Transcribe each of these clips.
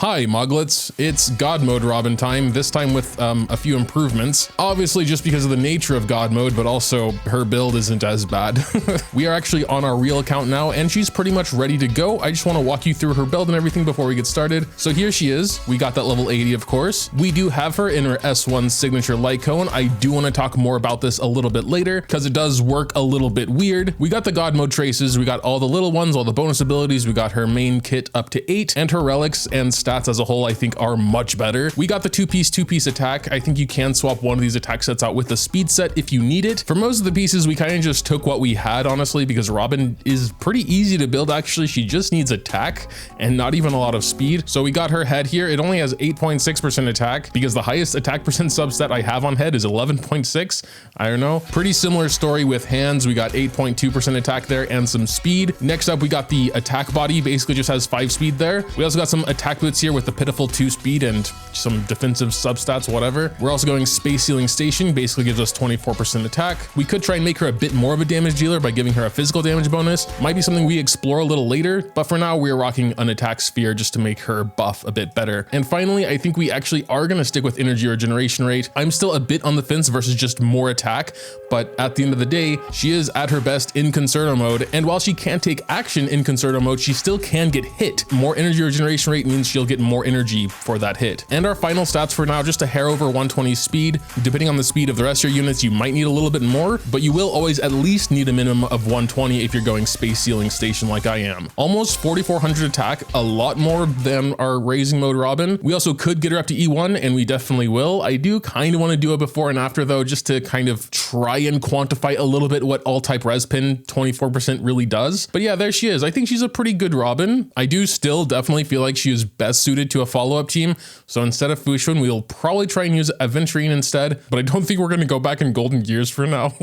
Hi Moglets, it's God Mode Robin time, this time with a few improvements. Obviously just because of the nature of God Mode, but also her build isn't as bad. We are actually on our real account now and she's pretty much ready to go. I just want to walk you through her build and everything before we get started. So here she is. We got that level 80 of course. We do have her in her S1 signature light cone. I do want to talk more about this a little bit later because it does work a little bit weird. We got the God Mode traces, we got all the little ones, all the bonus abilities, we got her main kit up to 8 and her relics and stats as a whole I think are much better. We got the two-piece attack. I think you can swap one of these attack sets out with the speed set if you need it. For most of the pieces we kind of just took what we had honestly because Robin is pretty easy to build actually. She just needs attack and not even a lot of speed. So we got her head here. It only has 8.6% attack because the highest attack percent subset I have on head is 11.6. I don't know. Pretty similar story with hands. We got 8.2% attack there and some speed. Next up we got the attack body, basically just has 5 speed there. We also got some attack boots here with the pitiful 2 speed and some defensive substats, whatever. We're also going space sealing station, basically gives us 24% attack. We could try and make her a bit more of a damage dealer by giving her a physical damage bonus. Might be something we explore a little later, but for now we're rocking an attack sphere just to make her buff a bit better. And finally, I think we actually are going to stick with energy regeneration rate. I'm still a bit on the fence versus just more attack, but at the end of the day, she is at her best in Concerto mode. And while she can't take action in Concerto mode, she still can get hit. More energy regeneration rate means she'll get more energy for that hit. And our final stats for now, just a hair over 120 speed. Depending on the speed of the rest of your units, you might need a little bit more, but you will always at least need a minimum of 120 if you're going space sealing station like I am. Almost 4,400 attack, a lot more than our raising mode Robin. We also could get her up to E1 and we definitely will. I do kind of want to do a before and after though, just to kind of try and quantify a little bit what all type res pin 24% really does. But yeah, there she is. I think she's a pretty good Robin. I do still definitely feel like she is best suited to a follow-up team. So instead of Fushun, we'll probably try and use Aventurine instead, but I don't think we're going to go back in Golden Gears for now.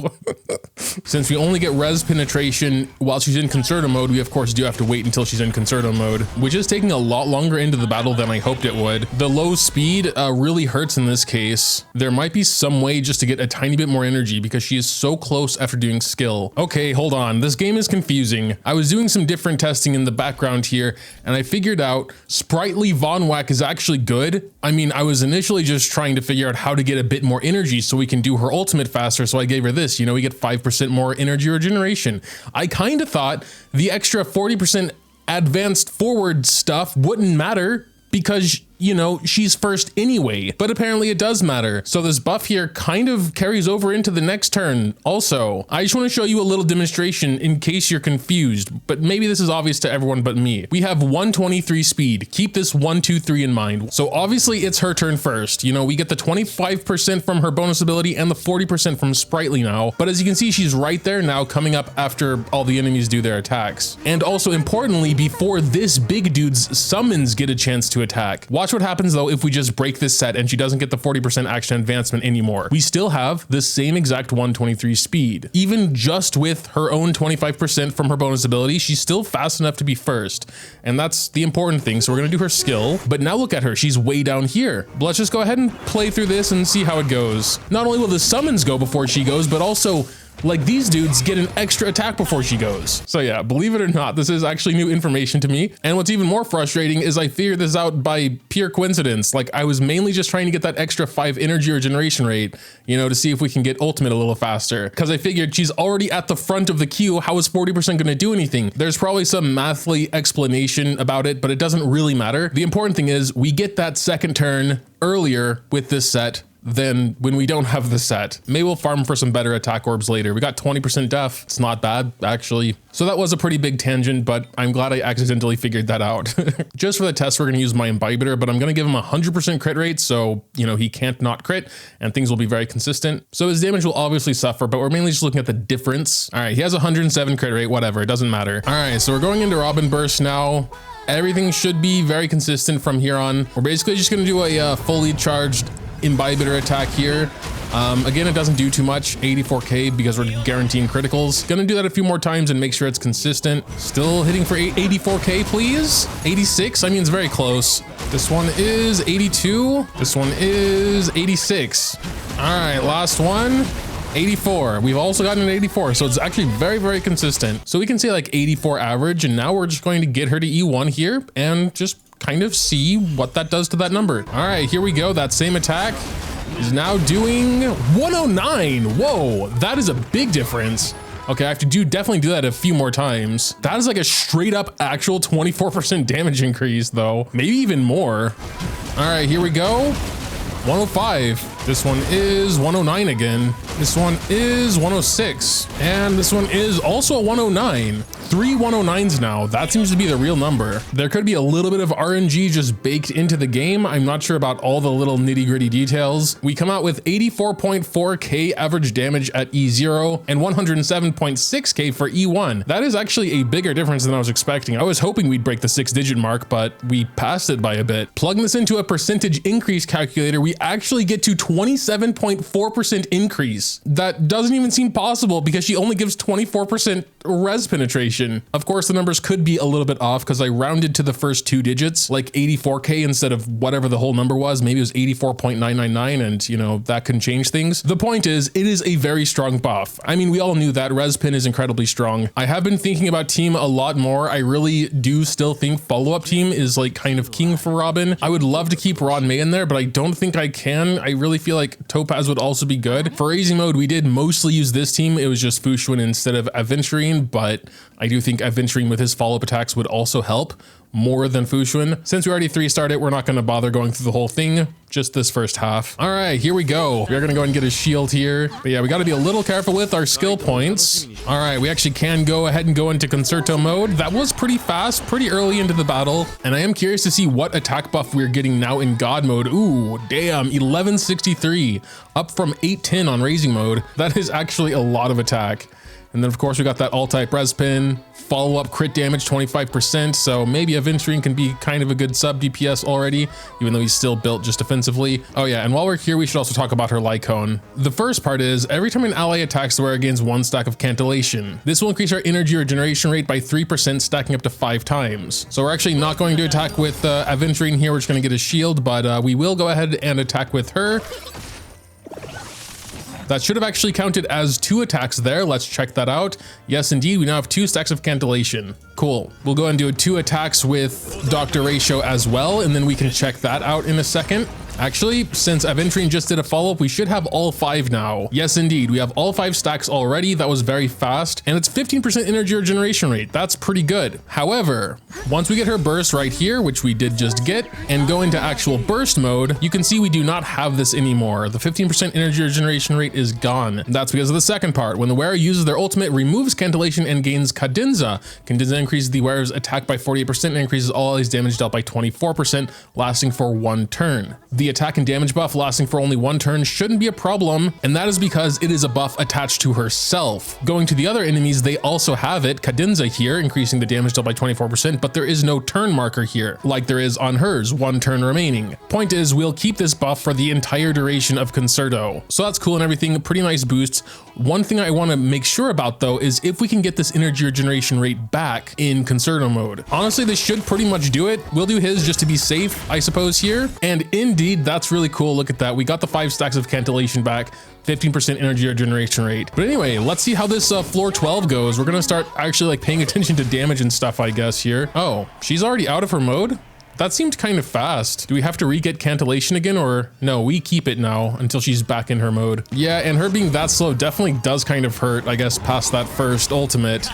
Since we only get res penetration while she's in Concerto mode, we of course do have to wait until she's in Concerto mode, which is taking a lot longer into the battle than I hoped it would. The low speed really hurts in this case. There might be some way just to get a tiny bit more energy because she is so close after doing skill. Okay, hold on. This game is confusing. I was doing some different testing in the background here and I figured out Sprightly Vonwacq is actually good. I mean, I was initially just trying to figure out how to get a bit more energy so we can do her ultimate faster. So I gave her this, you know, we get 5% more energy regeneration. I kind of thought the extra 40% advanced forward stuff wouldn't matter because, you know, she's first anyway, but apparently it does matter. So this buff here kind of carries over into the next turn. Also, I just want to show you a little demonstration in case you're confused, but maybe this is obvious to everyone but me. We have 123 speed. Keep this 123 in mind. So obviously it's her turn first. You know, we get the 25% from her bonus ability and the 40% from Sprightly now. But as you can see, she's right there now coming up after all the enemies do their attacks. And also importantly, before this big dude's summons get a chance to attack. Watch what happens though if we just break this set and she doesn't get the 40% action advancement anymore. We still have the same exact 123 speed. Even just with her own 25% from her bonus ability, she's still fast enough to be first. And that's the important thing. So we're gonna do her skill, but now look at her, she's way down here. Let's just go ahead and play through this and see how it goes. Not only will the summons go before she goes, but also like these dudes get an extra attack before she goes. So yeah, believe it or not, this is actually new information to me. And what's even more frustrating is I figured this out by pure coincidence. Like I was mainly just trying to get that extra 5 energy regeneration rate, you know, to see if we can get ultimate a little faster. Cause I figured she's already at the front of the queue. How is 40% gonna do anything? There's probably some mathly explanation about it, but it doesn't really matter. The important thing is we get that second turn earlier with this set than when we don't have the set. Maybe we'll farm for some better attack orbs later. We got 20% def. It's not bad, actually. So that was a pretty big tangent, but I'm glad I accidentally figured that out. Just for the test, we're gonna use my Imbibitor, but I'm gonna give him 100% crit rate, so, you know, he can't not crit, and things will be very consistent. So his damage will obviously suffer, but we're mainly just looking at the difference. All right, he has 107 crit rate, whatever, it doesn't matter. All right, so we're going into Robin Burst now. Everything should be very consistent from here on. We're basically just gonna do a fully charged Imbibitor attack here. Again, it doesn't do too much, 84k because we're guaranteeing criticals. Gonna do that a few more times and make sure it's consistent. Still hitting for 84k, please. 86, I mean, it's very close. This one is 82. This one is 86. All right, last one. 84. We've also gotten an 84, so it's actually very, very consistent. So we can say like 84 average, and now we're just going to get her to E1 here and just kind of see what that does to that number. All right, here we go. That same attack is now doing 109. Whoa, that is a big difference. Okay, I have to definitely do that a few more times. That is like a straight up actual 24% damage increase though. Maybe even more. All right, here we go. 105. This one is 109 again. This one is 106. And this one is also a 109. 3 109s now. That seems to be the real number. There could be a little bit of RNG just baked into the game. I'm not sure about all the little nitty gritty details. We come out with 84.4k average damage at E0 and 107.6k for E1. That is actually a bigger difference than I was expecting. I was hoping we'd break the 6-digit mark, but we passed it by a bit. Plugging this into a percentage increase calculator, we actually get to 27.4% increase. That doesn't even seem possible because she only gives 24% res penetration. Of course, the numbers could be a little bit off because I rounded to the first 2 digits, like 84k instead of whatever the whole number was. Maybe it was 84.999, and you know, that can change things. The point is, it is a very strong buff. I mean, we all knew that res pin is incredibly strong. I have been thinking about team a lot more. I really do still think follow-up team is like kind of king for Robin. I would love to keep Ron May in there, but I don't think I can. I really feel like Topaz would also be good. For raising mode, we did mostly use this team. It was just Fushun instead of Aventurine, but I do think Aventurine with his follow-up attacks would also help more than Fushun. Since we already 3-starred it, we're not going to bother going through the whole thing, just this first half. All right, here we go. We're going to go and get a shield here. But yeah, we got to be a little careful with our skill points. All right, we actually can go ahead and go into Concerto mode. That was pretty fast, pretty early into the battle. And I am curious to see what attack buff we're getting now in God mode. Ooh, damn, 1163, up from 810 on raising mode. That is actually a lot of attack. And then of course we got that all-type res pin, follow-up crit damage 25%, so maybe Aventurine can be kind of a good sub DPS already, even though he's still built just defensively. Oh yeah, and while we're here, we should also talk about her Lycone. The first part is, every time an ally attacks the wearer gains 1 stack of Cantillation. This will increase our energy regeneration rate by 3%, stacking up to 5 times. So we're actually not going to attack with Aventurine here, we're just gonna get a shield, but we will go ahead and attack with her. That should have actually counted as 2 attacks there. Let's check that out. Yes, indeed, we now have 2 stacks of Cantillation. Cool. We'll go and do 2 attacks with Dr. Ratio as well, and then we can check that out in a second. Actually, since Aventurine just did a follow-up, we should have all 5 now. Yes, indeed, we have all 5 stacks already. That was very fast, and it's 15% energy regeneration rate. That's pretty good. However, once we get her burst right here, which we did just get, and go into actual burst mode, you can see we do not have this anymore. The 15% energy regeneration rate is gone. That's because of the second part. When the wearer uses their ultimate, removes Cantillation and gains Cadenza. Cadenza increases the wearer's attack by 48% and increases all allies' damage dealt by 24%, lasting for 1 turn. The attack and damage buff lasting for only 1 turn shouldn't be a problem, and that is because it is a buff attached to herself. Going to the other enemies, they also have it, Cadenza here, increasing the damage dealt by 24%, but there is no turn marker here, like there is on hers, 1 turn remaining. Point is, we'll keep this buff for the entire duration of Concerto. So that's cool and everything, pretty nice boosts. One thing I want to make sure about though is if we can get this energy regeneration rate back in Concerto mode. Honestly, this should pretty much do it. We'll do his just to be safe, I suppose, here. And indeed, that's really cool. Look at that. We got the 5 stacks of Cantillation back, 15% energy regeneration rate. But anyway, let's see how this floor 12 goes. We're gonna start actually like paying attention to damage and stuff, I guess, here. Oh, she's already out of her mode? That seemed kind of fast. Do we have to re-get Cantillation again, or no, we keep it now until she's back in her mode? Yeah, and her being that slow definitely does kind of hurt, I guess, past that first ultimate.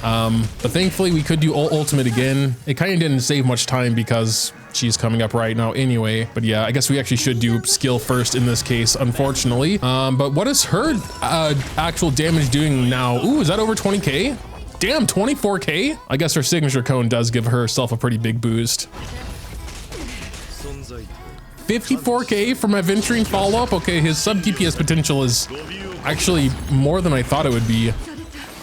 But thankfully we could do ultimate again. It kind of didn't save much time because she's coming up right now anyway. But yeah, I guess we actually should do skill first in this case, unfortunately. But what is her actual damage doing now? Ooh, is that over 20k? Damn, 24k? I guess her signature cone does give herself a pretty big boost. 54k from Aventurine follow-up. Okay, his sub DPS potential is actually more than I thought it would be.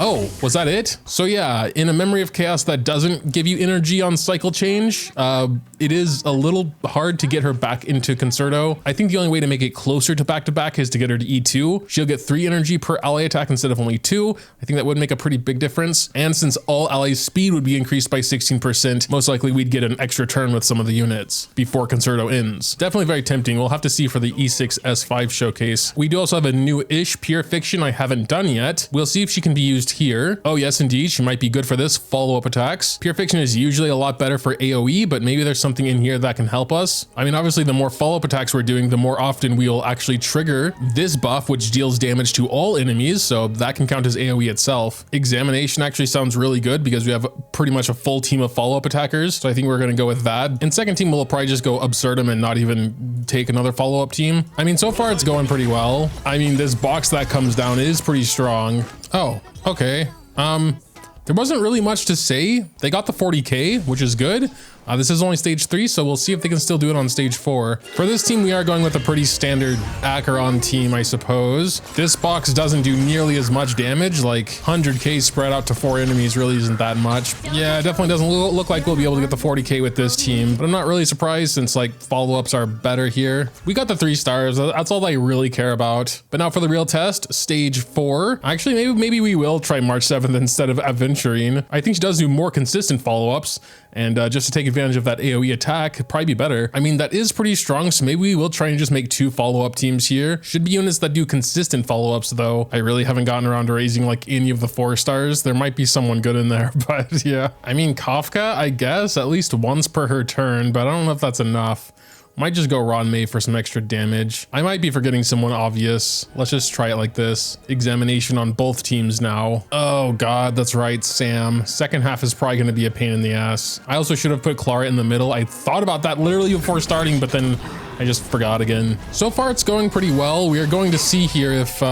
Oh, was that it? So yeah, in a Memory of Chaos that doesn't give you energy on cycle change, it is a little hard to get her back into Concerto. I think the only way to make it closer to back-to-back is to get her to E2. She'll get 3 energy per ally attack instead of only 2. I think that would make a pretty big difference. And since all allies' speed would be increased by 16%, most likely we'd get an extra turn with some of the units before Concerto ends. Definitely very tempting. We'll have to see for the E6 S5 showcase. We do also have a new-ish Pure Fiction I haven't done yet. We'll see if she can be used boost here. Oh yes, indeed. She might be good for this follow-up attacks. Pure Fiction is usually a lot better for AoE, but maybe there's something in here that can help us. I mean, obviously the more follow-up attacks we're doing, the more often we'll actually trigger this buff, which deals damage to all enemies. So that can count as AoE itself. Examination actually sounds really good because we have pretty much a full team of follow-up attackers. So I think we're going to go with that. And second team, we'll probably just go Absurdum and not even take another follow-up team. I mean, so far it's going pretty well. I mean, this box that comes down is pretty strong. Oh, okay. There wasn't really much to say. They got the 40k, which is good. This is only stage 3, so we'll see if they can still do it on stage 4. For this team, we are going with a pretty standard Acheron team, I suppose. This box doesn't do nearly as much damage, like 100k spread out to 4 enemies really isn't that much. Yeah, it definitely doesn't look like we'll be able to get the 40k with this team, but I'm not really surprised since like follow-ups are better here. We got the 3 stars, that's all I really care about. But now for the real test, stage 4. Actually, maybe we will try March 7th instead of Aventurine. I think she does do more consistent follow-ups, and just to take advantage of that AoE attack, could probably be better. I mean, that is pretty strong, so maybe we will try and just make 2 follow-up teams here. Should be units that do consistent follow-ups though. I really haven't gotten around to raising like any of the 4 stars. There might be someone good in there, but yeah. I mean, Kafka, I guess, at least once per her turn, but I don't know if that's enough. Might just go Ron May for some extra damage. I might be forgetting someone obvious. Let's just try it like this. Examination on both teams now. Oh God, that's right, Sam. Second half is probably gonna be a pain in the ass. I also should have put Clara in the middle. I thought about that literally before starting, but then I just forgot again. So far it's going pretty well. We are going to see here if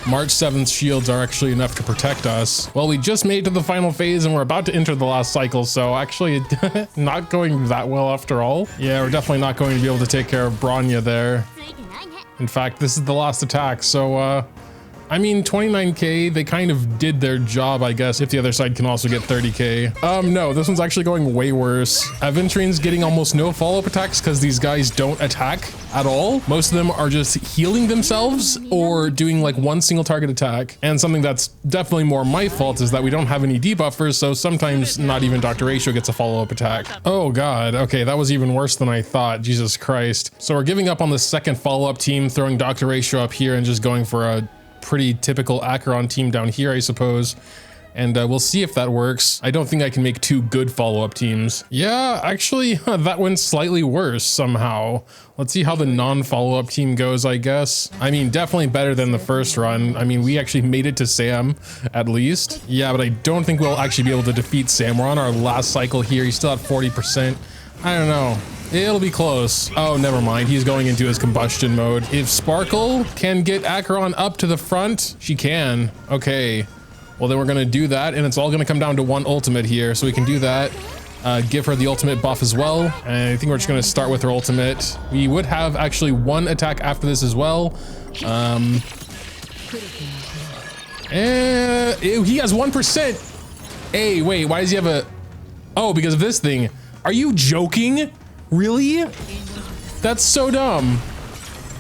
March 7th shields are actually enough to protect us. Well, we just made it to the final phase and we're about to enter the last cycle, so actually not going that well after all. Yeah, we're definitely not going to be able to take care of Bronya there. In fact, this is the last attack, so I mean, 29k, they kind of did their job, I guess, if the other side can also get 30k. No, this one's actually going way worse. Aventurine's getting almost no follow-up attacks because these guys don't attack at all. Most of them are just healing themselves or doing like one single target attack. And something that's definitely more my fault is that we don't have any debuffers, so sometimes not even Dr. Ratio gets a follow-up attack. Oh God, okay, that was even worse than I thought, Jesus Christ. So we're giving up on the second follow-up team, throwing Dr. Ratio up here and just going for a pretty typical Acheron team down here, I suppose. And we'll see if that works. I don't think I can make 2 good follow-up teams. Yeah, actually, that went slightly worse somehow. Let's see how the non-follow-up team goes, I guess. I mean, definitely better than the first run. I mean, we actually made it to Sam, at least. Yeah, but I don't think we'll actually be able to defeat Sam. We're on our last cycle here. He's still at 40%. I don't know. It'll be close. Oh, never mind. He's going into his combustion mode. If Sparkle can get Acheron up to the front, she can. Okay. Well, then we're going to do that, and it's all going to come down to 1 ultimate here. So we can do that. Give her the ultimate buff as well. And I think we're just going to start with her ultimate. We would have actually 1 attack after this as well. And he has 1%. Hey, wait, why does he have a... Oh, because of this thing. Are you joking? Really? That's so dumb.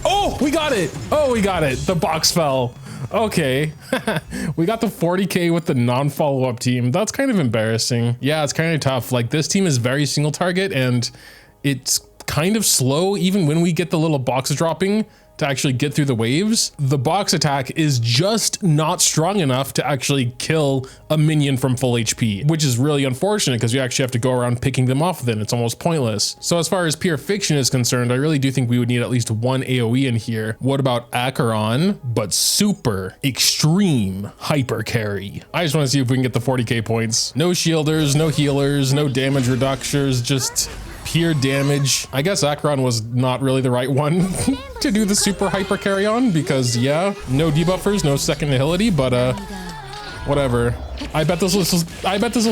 Oh, we got it. Oh, we got it. The box fell. Okay. We got the 40k with the non-follow-up team. That's kind of embarrassing. Yeah, it's kind of tough. Like, this team is very single target and it's kind of slow even when we get the little box dropping to actually get through the waves. The box attack is just not strong enough to actually kill a minion from full HP, which is really unfortunate because you actually have to go around picking them off then. It's almost pointless. So as far as Pure Fiction is concerned, I really do think we would need at least 1 AoE in here. What about Acheron, but super extreme Hypercarry? I just want to see if we can get the 40k points. No shielders, no healers, no damage reducers, just pure damage. I guess Acheron was not really the right one to do the super hyper carry on because yeah, no debuffers, no second nihility, but whatever. I bet this will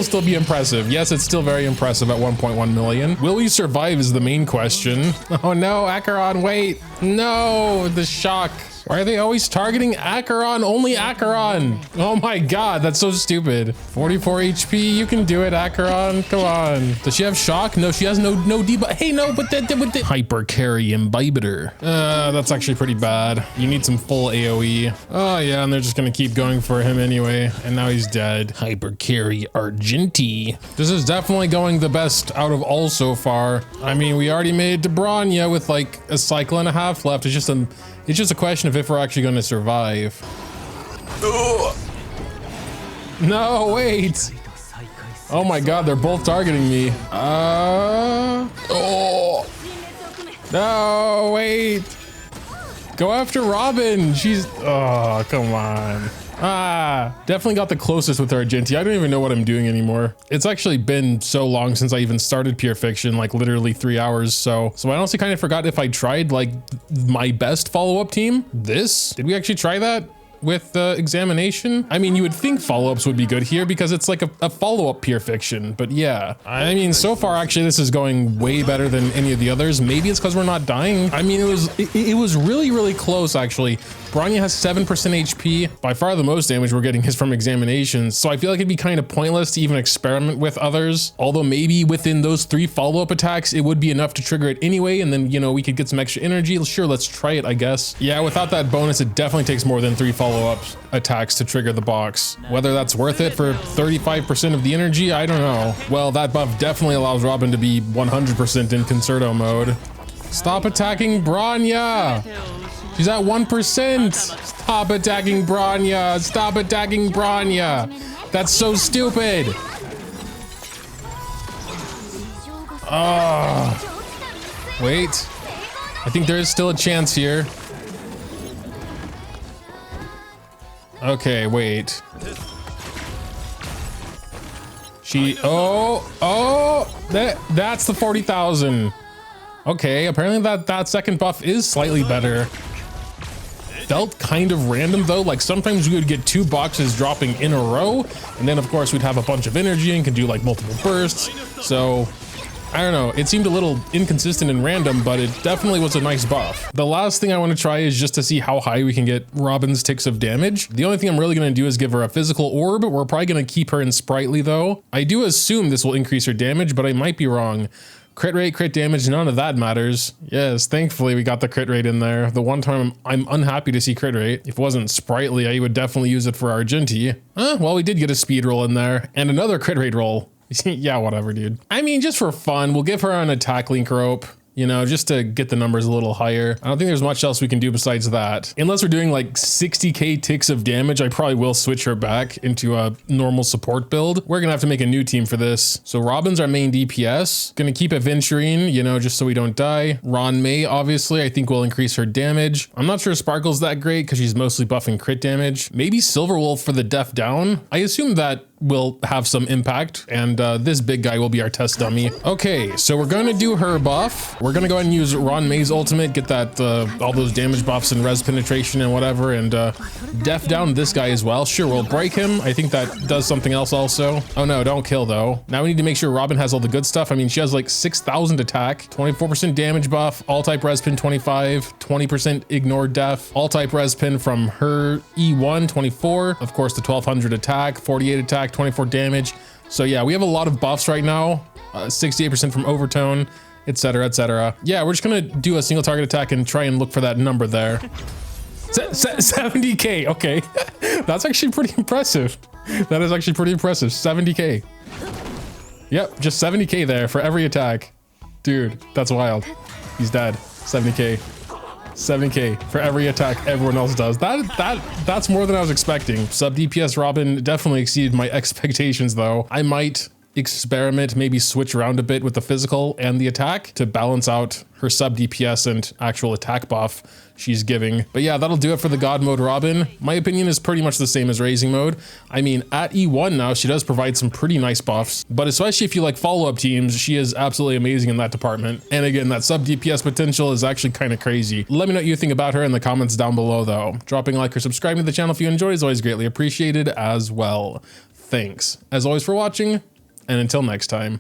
still be impressive. Yes, it's still very impressive at 1.1 million. Will we survive is the main question. Oh no, Acheron, wait. No, the shock. Why are they always targeting Acheron? Only Acheron. Oh my God, that's so stupid. 44 HP, you can do it, Acheron. Come on. Does she have shock? No, she has no debuff. Hey, no, but the hyper carry imbibiter. That's actually pretty bad. You need some full AoE. Oh yeah, and they're just gonna keep going for him anyway. And now he's dead. Hyper carry Argenti. This is definitely going the best out of all so far. I mean, we already made it to Bronya with like a cycle and a half left. It's just a question of if we're actually going to survive. No, wait. Oh my God, they're both targeting me. Oh. No, wait. Go after Robin. She's, oh, come on. Definitely got the closest with Argenti. I don't even know what I'm doing anymore. It's actually been so long since I even started Pure Fiction, like literally 3 hours. So I honestly kind of forgot if I tried like my best follow-up team. Did we actually try that with the examination? I mean, you would think follow-ups would be good here because it's like a follow-up Pure Fiction, but yeah. I mean, so far actually this is going way better than any of the others. Maybe it's because we're not dying. I mean, it was really, really close actually. Bronya has 7% HP. By far the most damage we're getting is from examinations. So I feel like it'd be kind of pointless to even experiment with others. Although maybe within those 3 follow-up attacks, it would be enough to trigger it anyway. And then, you know, we could get some extra energy. Sure, let's try it, I guess. Yeah, without that bonus, it definitely takes more than 3 follow-up attacks to trigger the box. Whether that's worth it for 35% of the energy, I don't know. Well, that buff definitely allows Robin to be 100% in Concerto mode. Stop attacking Bronya! She's at 1%. Stop attacking Bronya. Stop attacking Bronya. That's so stupid. Wait. I think there is still a chance here. Okay, wait. That's the 40,000. Okay, apparently that second buff is slightly better. Felt kind of random though, like sometimes we would get 2 boxes dropping in a row, and then of course we'd have a bunch of energy and can do like multiple bursts. So I don't know, it seemed a little inconsistent and random, but it definitely was a nice buff. The last thing I want to try is just to see how high we can get Robin's ticks of damage. The only thing I'm really going to do is give her a physical orb. We're probably going to keep her in Sprightly though. I do assume this will increase her damage, but I might be wrong. Crit rate, crit damage, none of that matters. Yes, thankfully we got the crit rate in there. The one time I'm unhappy to see crit rate. If it wasn't Sprightly, I would definitely use it for Argenti. Well, we did get a speed roll in there and another crit rate roll. Yeah, whatever, dude. I mean, just for fun, we'll give her an attack link rope, you know, just to get the numbers a little higher. I don't think there's much else we can do besides that. Unless we're doing like 60k ticks of damage, I probably will switch her back into a normal support build. We're gonna have to make a new team for this. So Robin's our main DPS. Gonna keep Aventurine, you know, just so we don't die. Ron May, obviously, I think will increase her damage. I'm not sure Sparkle's that great because she's mostly buffing crit damage. Maybe Silverwolf for the def down. I assume that will have some impact, and this big guy will be our test dummy. Okay, so we're gonna do her buff. We're gonna go ahead and use Ron May's ultimate, get that all those damage buffs and res penetration and whatever, and def down this guy as well. Sure, we'll break him. I think that does something else also. Oh no, don't kill though. Now we need to make sure Robin has all the good stuff. I mean, she has like 6,000 attack, 24% damage buff, all type res pin 25, 20% ignore def, all type res pin from her E1 24, of course the 1200 attack, 48 attack, 24 damage. So yeah, we have a lot of buffs right now, 68% from overtone, etc, etc. Yeah, we're just gonna do a single target attack and try and look for that number there. 70k, okay. That's actually pretty impressive. That is actually pretty impressive, 70k. Yep, just 70k there for every attack. Dude, that's wild. He's dead, 70k. 7k for every attack everyone else does. That's more than I was expecting. Sub DPS Robin definitely exceeded my expectations though. I might experiment, maybe switch around a bit with the physical and the attack to balance out her sub DPS and actual attack buff she's giving. But yeah, that'll do it for the God mode Robin. My opinion is pretty much the same as raising mode. I mean, at E1 now, she does provide some pretty nice buffs, but especially if you like follow-up teams, she is absolutely amazing in that department. And again, that sub DPS potential is actually kind of crazy. Let me know what you think about her in the comments down below though. Dropping a like or subscribing to the channel if you enjoy is always greatly appreciated as well. Thanks, as always, for watching, and until next time.